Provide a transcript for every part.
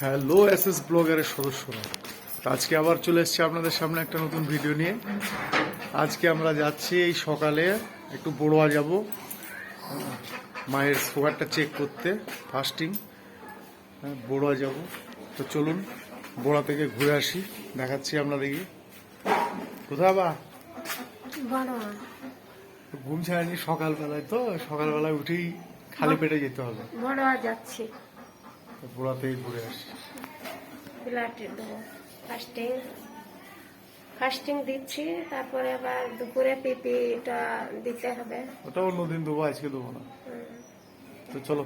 Hello SS ব্লগারের সদস্যরা, আজকে আবার চলে এসেছি আপনাদের সামনে একটা নতুন ভিডিও নিয়ে। আজকে আমরা যাচ্ছি এই সকালে একটু বড়ুয়া যাব মায়ের সুগারটা চেক করতে, ফাস্টিং। বড়ুয়া যাব, তো চলুন বড়ুয়া থেকে ঘুরে আসি, দেখাচ্ছি আপনাদেরকে। কোথায় বা ঘুম ছাড়েনি সকালবেলায়, তো সকালবেলায় উঠেই খালি পেটে যেতে হবে। বড়ুয়া যাচ্ছি, বড়ুয়া থেকে ঘুরে আসি। ব্লাড দেবো, ফাস্টিং দিচ্ছি, তারপরে আবার দুপুরে পিপিটা দিতে হবে। ওটা অন্যদিন দেবো, আজকে দেবো না। তো চলো।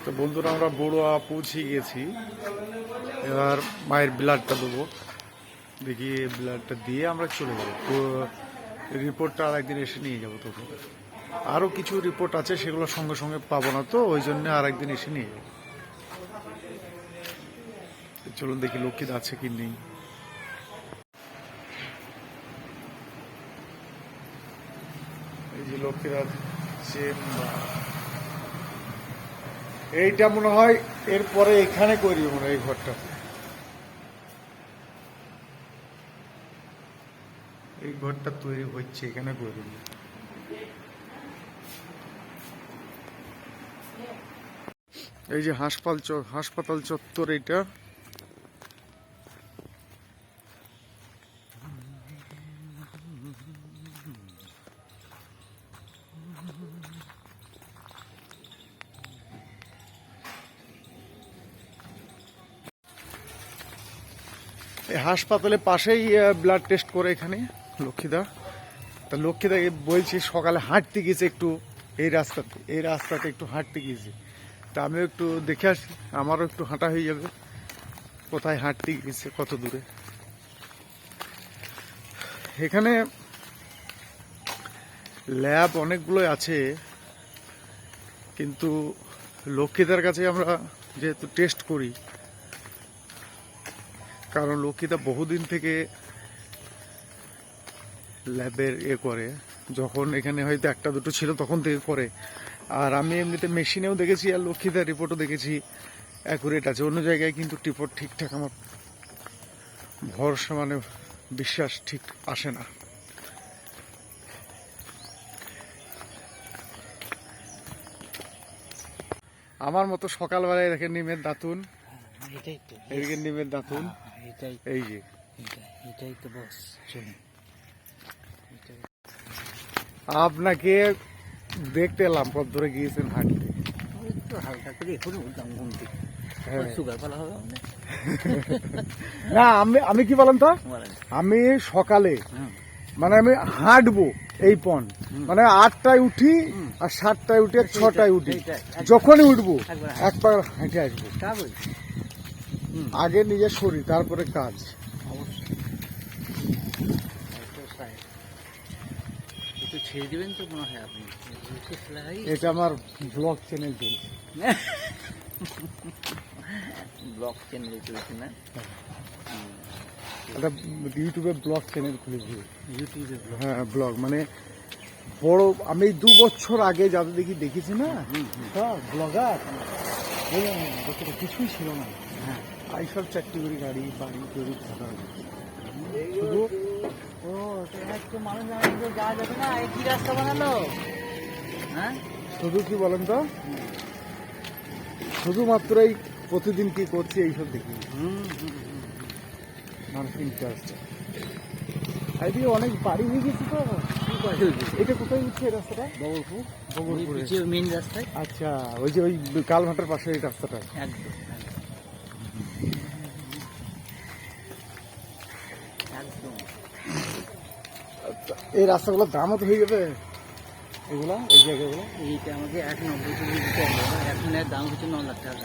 তো বন্ধুরা, আমরা বড়ুয়া পৌঁছে গেছি। এবার মায়ের ব্লাডটা দেবো, দেখি ব্লাডটা দিয়ে আমরা চলে যাবো। তো রিপোর্টটা আর একদিন এসে নিয়ে যাবো। তখন আরও কিছু রিপোর্ট আছে, সেগুলো সঙ্গে সঙ্গে পাবো না, তো ওই জন্য আর একদিন এসে নিয়ে যাবো। চলুন দেখি লক্ষ্মীদ আছে কি নেই। এই যে লক্ষ্মীদার চেম্বার, এইটা মনে হয় এরপরে এখানে করি, মনে হয় এই ঘরটা, এই ঘরটা তৈরি হচ্ছে, এখানে করি। এই যে হাসপাতাল চত্বর, এইটা হাসপাতালের পাশেই ব্লাড টেস্ট করে এখানে লক্ষ্মীদা। তা লক্ষ্মীদাকে বলছি, সকালে হাঁটতে গেছে একটু, এই রাস্তাতে একটু হাঁটতে গিয়েছে। তা আমিও একটু দেখে আসি, আমারও একটু হাঁটা হয়ে যাবে, কোথায় হাঁটতে গেছে, কত দূরে। এখানে ল্যাব অনেকগুলোই আছে, কিন্তু লক্ষ্মীদার কাছে আমরা যেহেতু টেস্ট করি, কারণ লক্ষ্মীদা বহুদিন থেকে ল্যাবের করে, যখন এখানে হয়তো একটা দুটো ছিল তখন থেকে করে। আর আমি এমনিতে মেশিনেও দেখেছি, আর লক্ষ্মীদার রিপোর্টও দেখেছি, অ্যাকুরেট আছে। অন্য জায়গায় কিন্তু রিপোর্ট ঠিকঠাক আমার ভরসা, মানে বিশ্বাস ঠিক আসে না। আমার মতো সকালবেলায় দেখেন নিমের দাঁতুন, এদিকে নিমের দাঁতুন, এই যে এটাই তো বস। আপনাকে দেখতে এলাম, কত দূরে গিয়েছেন হাঁটতে? হালকা করে এখন উঠলাম ঘুম থেকে। সুগার ফেলা হবে না, আমি কি বলেন তো, আমি সকালে মানে আমি হাঁটবো, এই পণ মানে 8টায় উঠি আর 7টায় উঠি আর 6টায় উঠি, যখনই উঠবো একবার একবার হেঁটে আসবো। তা বলছি আগে নিজের শরীর, তারপরে কাজ। একটু ছেড়ে দেবেন তো মনে হয় আপনি। এটা আমার ব্লগ চ্যানেল চলছে। ব্লগ চ্যানেলে চলছে না? একটা ইউটিউবে ব্লগ চ্যানেল খুলেছি। ইউটিউবে হ্যাঁ ব্লগ মানে বড়, আমি 2 বছর আগে যাদের দেখেছি না ব্লগার, কিছুই ছিল না। হ্যাঁ এইসব চাকরি করি, গাড়ি বাড়ি তৈরি থাকা, শুধু ও তো মানুষ যাওয়া যাবে না, এই কি রাস্তা বানালো? হ্যাঁ শুধু কি বলেন তো, শুধুমাত্র এই প্রতিদিন কি করছি এইসব দেখি মানুষ ইন্টারেস্ট। এদিকে অনেক বাড়ি হয়ে গেছে তো। এটা কোথায় উঠছে এই রাস্তাটা? বগরপুর, বগরপুরে। মেন রাস্তায়। আচ্ছা, ওই যে ওই কালভাটার পাশে এই রাস্তাটা। একদম একদম। এই রাস্তাগুলোর দামও তো হয়ে যাবে এগুলা, এই জায়গাগুলো। এইটা আমাকে 190 করে দিতে হবে, এখন এর দাম হচ্ছে 9 লাখ টাকা।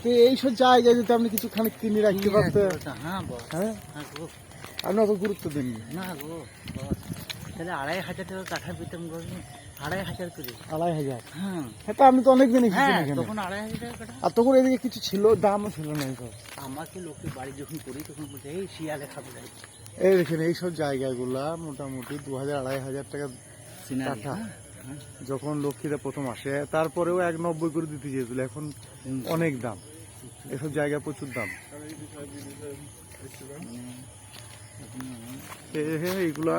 তো এইসব জায়গায় যদি আপনি কিছু খানিক কিনে রাখতে পারতেন। হ্যাঁ বস, হ্যাঁ, হ্যাঁ গো, আপনি অত গুরুত্ব দেননি। না গো বস, তাহলে 2,500 টাকা কাঠা পেতাম গো, 2,500 করে। 2,500? হ্যাঁ হ্যাঁ, তো আমি তো অনেক দিনই হ্যাঁ, কিনে এখানে। তখন 2,500 টাকা কাঠা। আর তখন এদিকে কিছু ছিল, দামও ছিল না এইসব। আমাকে লোকে বাড়ি যখন করি তখন বলছে এই শিয়ালে খাবে যাই। এই দেখেন এইসব জায়গাগুলা মোটামুটি 2,000-2,500 টাকা সিনারি, কাঠা। হ্যাঁ, যখন লক্ষ্মীরা প্রথম আসে তারপরেও 190 করে দিতে চেয়েছিল, এখন অনেক দাম। এসব জায়গা প্রচুর দাম। এইগুলা,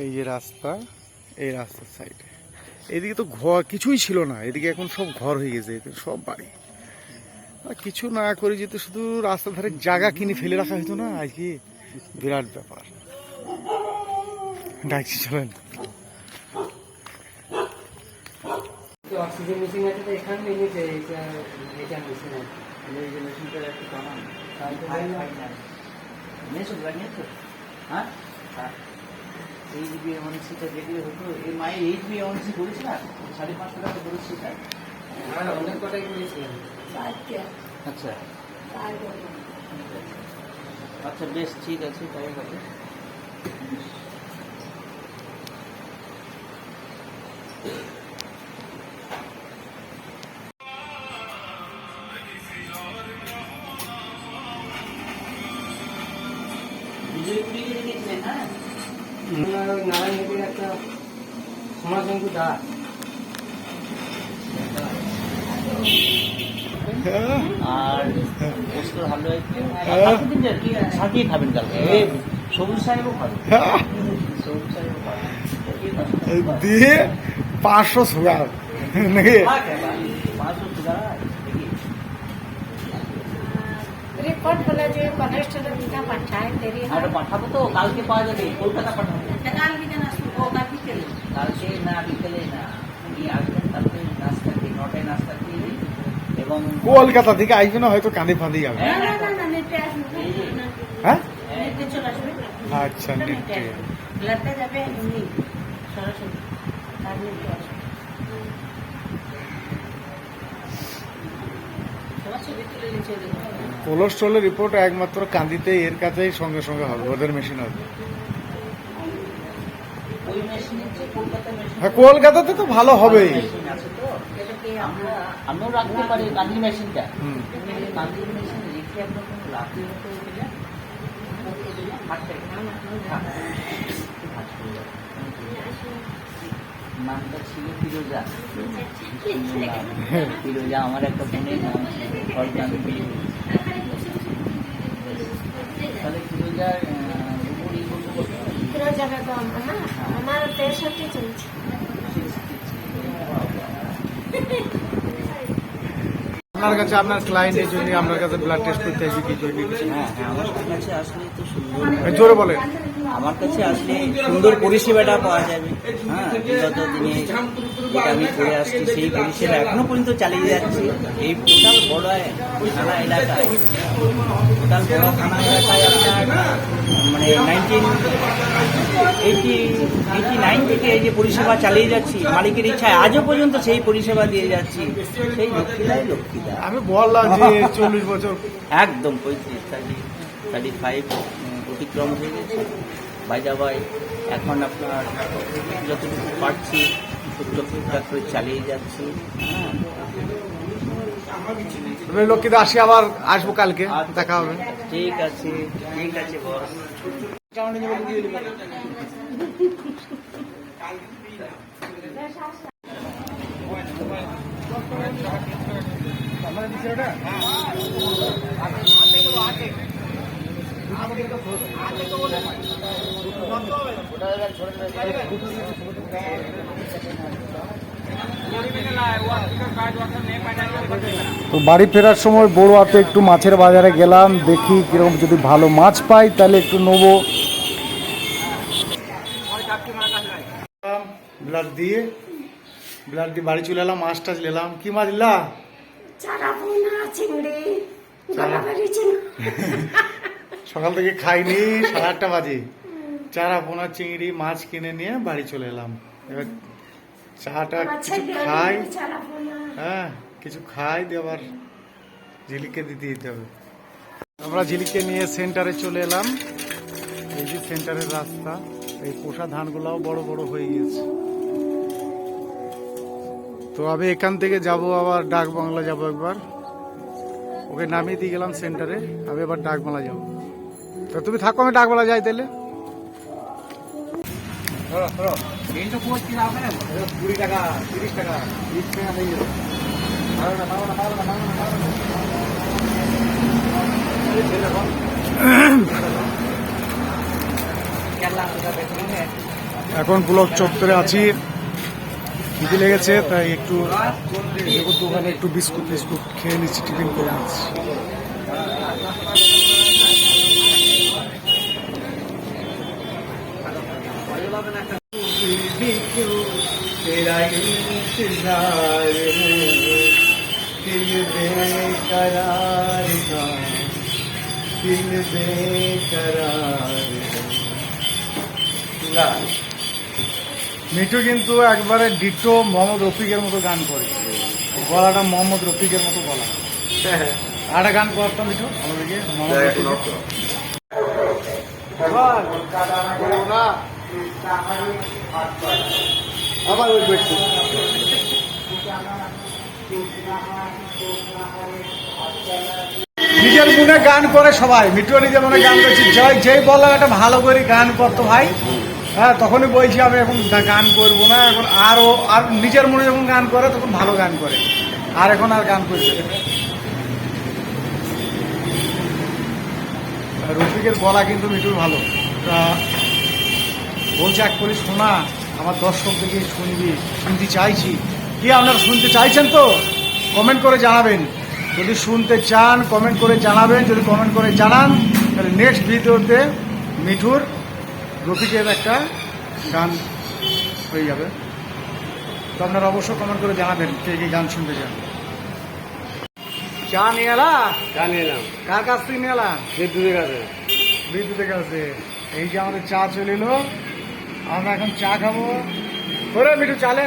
এই যে রাস্তা, এই রাস্তার সাইডে এদিকে তো ঘর কিছুই ছিল না, এদিকে এখন সব ঘর হয়ে গেছে, এদিকে সব বাড়ি। আর কিছু না করে যেতে শুধু রাস্তার ধারে জায়গা কিনে ফেলে রাখা হতো না, আজকে বিরাট ব্যাপার। ডাকছি চলেন। অক্সিজেন মেশিন আছে তো এখানে নিচে, এটা মেশিন আছে, এই যে মেশিনটা একটু কমান মেশিন লাগিয়ে তো। হ্যাঁ এইচবি অনসিটা দেখলে হতো, এই মায়ের এইচবি অনসি করেছি না, 550 টাকা করেছি। হ্যাঁ অনেক কটাই করেছিলাম। আচ্ছা আচ্ছা, বেশ ঠিক আছে, তাই হবে। নারায়ণগঞ্জের একটা সমাজঙ্কু দাস, আর পোস্ত ভালো একটু ছাঁকিয়ে খাবেন কালকে। সবুজ সাহেবও খাবে, সবুজ সাহেবও খাবে দিয়ে 500 সুগার নাকি? 500 সুগার। রিপোর্ট বলে যে কলেস্টেরল দিটা পাঠায় দেরি হয়। আর পাঠাবো তো, কালকে পাওয়া যাবে, কলকাতা পাঠাবো। কালকে কেন আসবো? ও কাল বিকেলে। কালকে না, বিকেলে না, নিয়ে আসবেন। কালকে নাস্তা খেয়ে 9টায় নাস্তা খেয়ে, এবং কলকাতা থেকে আসবে না, হয়তো কাঁদে ফাঁদে যাবে। না না না না, নেটে আসবে। হ্যাঁ, নেটে চলে আসবে। আচ্ছা, নেটে ব্লাডে যাবে এমনি সরাসরি, আর নেটে আসবে। সবার ছবি তুলে নিচে দেবো। কোলেস্ট্রলের রিপোর্ট একমাত্র কান্দিতে, এর কাছেই সঙ্গে সঙ্গে হবে, ওদের মেশিন হবে। ওই মেশিন হচ্ছে কলকাতা মেশিন। হ্যাঁ, কলকাতাতে তো ভালো হবেই। মেশিন আছে তো, আমিও রাখতে পারি গান্ধী মেশিনটা। হুম। গান্ধী মেশিন রেখে আপনার কোনো লাভই হতে দিলে নামটা ছিল ফিরোজা। ফিরোজা আমার একটা বোনের নাম ছিল, আমি বিয়ে করেছি। তাহলে ফিরোজার উপরই করতে করতে ফিরোজা বেগম, হ্যাঁ আমার 63 চলছে। আপনার কাছে আপনার ক্লায়েন্টের জন্য আপনার কাছে ব্লাড টেস্ট করতে আসবে কি জন্য? হ্যাঁ হ্যাঁ, আমার কাছে আসলে তো সুন্দর, জোরে বলেন। আমার কাছে আসলে সুন্দর পরিষেবাটা পাওয়া যাবে। হ্যাঁ, বিগত দিনে যেটা আমি করে আসছি সেই পরিষেবা এখনো পর্যন্ত চালিয়ে যাচ্ছি। এই টোটাল বড় থানা এলাকায়, টোটাল বড় থানা এলাকায় আপনার মানে 19 89 থেকে এই যে পরিষেবা চালিয়ে যাচ্ছি, মালিকের ইচ্ছায় আজও পর্যন্ত সেই পরিষেবা দিয়ে যাচ্ছি, সেই লক্ষ্মীদাই লক্ষ্মীদা। আমি বললাম যে 40 বছর একদম 35 অতিক্রম হয়ে গেছে বাই এখন আপনার যতটুকু পারছি টুকটাক করে চালিয়ে যাচ্ছি। লক্ষ্মীদা আসি, আবার আসবো কালকে, দেখা হবে। ঠিক আছে বস। তো বাড়ি ফেরার সময় বড়ুয়াতে একটু মাছের বাজারে গেলাম, দেখি কিরকম যদি ভালো মাছ পাই তাহলে একটু নেবো। ব্লাড দিয়ে বাড়ি চলে এলাম, মাছ টাছ নিলাম। কি মাছ নিলাম? চারাপোনা, চিংড়ি, গলাবাড়ি চিংড়ি। সকাল থেকে খাইনি, 8:30 বাজে। চারাপোনা চিংড়ি মাছ কিনে নিয়ে বাড়ি চলে এলাম। এবার চাটা কিছু খাই, হ্যাঁ কিছু খাই দিয়ে আবার ঝিলিককে দিতে হবে। আমরা ঝিলিককে নিয়ে সেন্টারে চলে এলাম। এই যে সেন্টারের রাস্তা, এই পোষা ধানগুলাও বড় বড় হয়ে গিয়েছে। তো আমি এখান থেকে যাব, আবার ডাক বাংলা যাব একবার। ওকে নামিয়ে দিয়ে গেলাম সেন্টারে, আমি এবার ডাক বাংলা যাবো। তো তুমি থাকো, আমি ডাক বাংলা যাই তাহলে। 20 টাকা, 30 টাকা, 20 টাকা হয়ে যাবে। এখন ব্লক চত্বরে আছি, খিদে লেগেছে তাই একটু দোকানে একটু বিস্কুট খেয়ে নিচ্ছি, টিফিন করে নিচ্ছি। মিঠু কিন্তু একবারে ডিটো মোহাম্মদ রফিকের মতো গান করে, গলাটা মোহাম্মদ রফিকের মতো গলা। আর একটা গান করতাম মিঠু আমাদেরকে, মোহাম্মদ রফিক। আবার ওই ব্যক্তি নিজের মনে গান করে সবাই, মিঠু নিজের মনে গান করছে। যেই বললাম একটা ভালো করে গান করতো ভাই, হ্যাঁ তখনই বলছি আমি এখন গান করবো না। এখন আর নিজের মনে যখন গান করে তখন ভালো গান করে, আর এখন আর গান করছে। রফিকের গলা কিন্তু মিঠুর ভালো। তা বলছে এক করে শোনা, আমার দর্শকদেরকে শুনতে চাইছি। কি আপনারা শুনতে চাইছেন তো? কমেন্ট করে জানাবেন। যদি শুনতে চান কমেন্ট করে জানাবেন। যদি কমেন্ট করে জানান তাহলে নেক্সট ভিডিওতে মিঠুর রফিকের একটা গান হয়ে যাবে। তো আপনারা অবশ্যই কমেন্ট করে জানাবেন কে কে গান শুনতে চান। চা নিয়ে এলা? চা নিয়ে এলাম। কার কাছ থেকে নিয়ে এলা? বিদ্যুতের কাছে। বিদ্যুতের কাছে। এই যে আমাদের চা চলে এলো, আমরা এখন চা খাবো। ওরে মিঠু চালে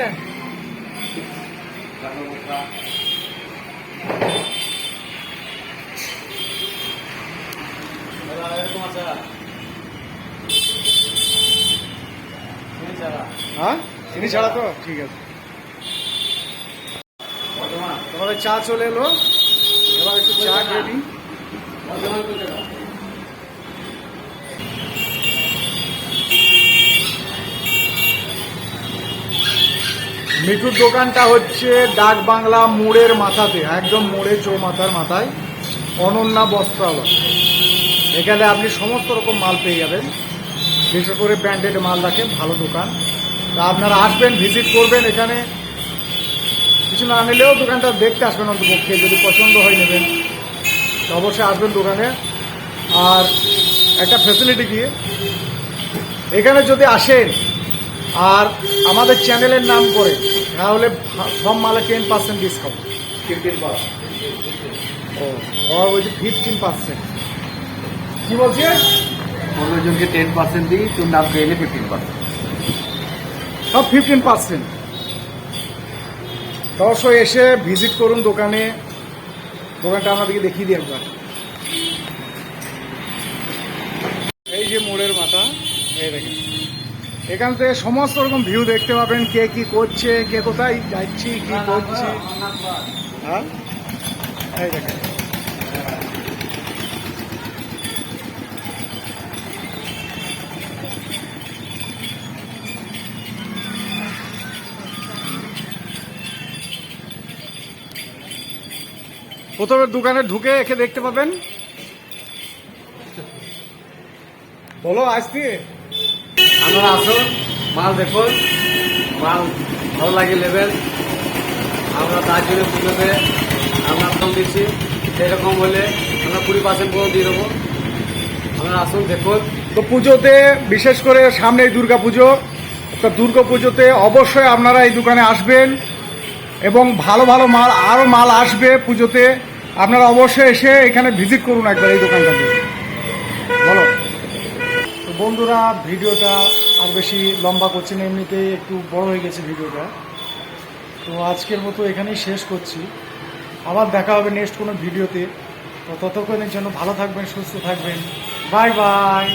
হ্যাঁ চিনি ছাড়া তো ঠিক আছে। তোমাদের চা চলে এলো, এবার একটু চা খেয়ে নিই। মিঠুর দোকানটা হচ্ছে ডাক বাংলা মোড়ের মাথাতে, একদম মোড়ের চৌমাথার মাথায়, অনন্যা বস্ত্রালয়। এখানে আপনি সমস্ত রকম মাল পেয়ে যাবেন, বিশেষ করে ব্র্যান্ডেড মাল রাখেন, ভালো দোকান। তা আপনারা আসবেন, ভিজিট করবেন। এখানে কিছু না নিলেও দোকানটা দেখতে আসবেন অন্তপক্ষে, যদি পছন্দ হয় নেবেন। তো অবশ্যই আসবেন দোকানে। আর একটা ফ্যাসিলিটি কি, এখানে যদি আসেন আর আমাদের চ্যানেলের নাম করে তাহলে সব মালে 10% ডিসকাউন্ট। 15%? ও ওই যে 15%। কি বলছে? 15 জনকে 10% দিই, তোর নাম পেলে 15%। সব 15%। দর্শক এসে ভিজিট করুন দোকানে। দোকানটা আমাদেরকে দেখিয়ে দিই একবার। এই যে মোড়ের মাথা, এই দেখেন, এখান থেকে সমস্ত রকম ভিউ দেখতে পাবেন, কে কি করছে, কে কোথায় যাচ্ছি, কি করছি। হ্যাঁ, এই দেখেন। প্রথমে দোকানে ঢুকে একে দেখতে পাবেন। বলো আসতে আপনারা আসুন, মাল দেখুন, মাল ভালো লাগে নেবেন। আমরা তার জন্য পুজোতে আমরা কম দিচ্ছি, সেরকম হলে আমরা 20% করে দিয়ে দেবো। আপনারা আসুন দেখুন। তো পুজোতে বিশেষ করে সামনে দুর্গা পুজো, তো দুর্গা পুজোতে অবশ্যই আপনারা এই দোকানে আসবেন এবং ভালো ভালো মাল, আরও মাল আসবে পুজোতে। আপনারা অবশ্যই এসে এখানে ভিজিট করুন একবার এই দোকানটাতে। বলো তো বন্ধুরা, ভিডিওটা আর বেশি লম্বা করছি না, এমনিতেই একটু বড় হয়ে গেছে ভিডিওটা। তো আজকের মতো এখানেই শেষ করছি। আবার দেখা হবে নেক্সট কোনো ভিডিওতে। তো ততক্ষণের জন্য ভালো থাকবেন, সুস্থ থাকবেন। Bye bye.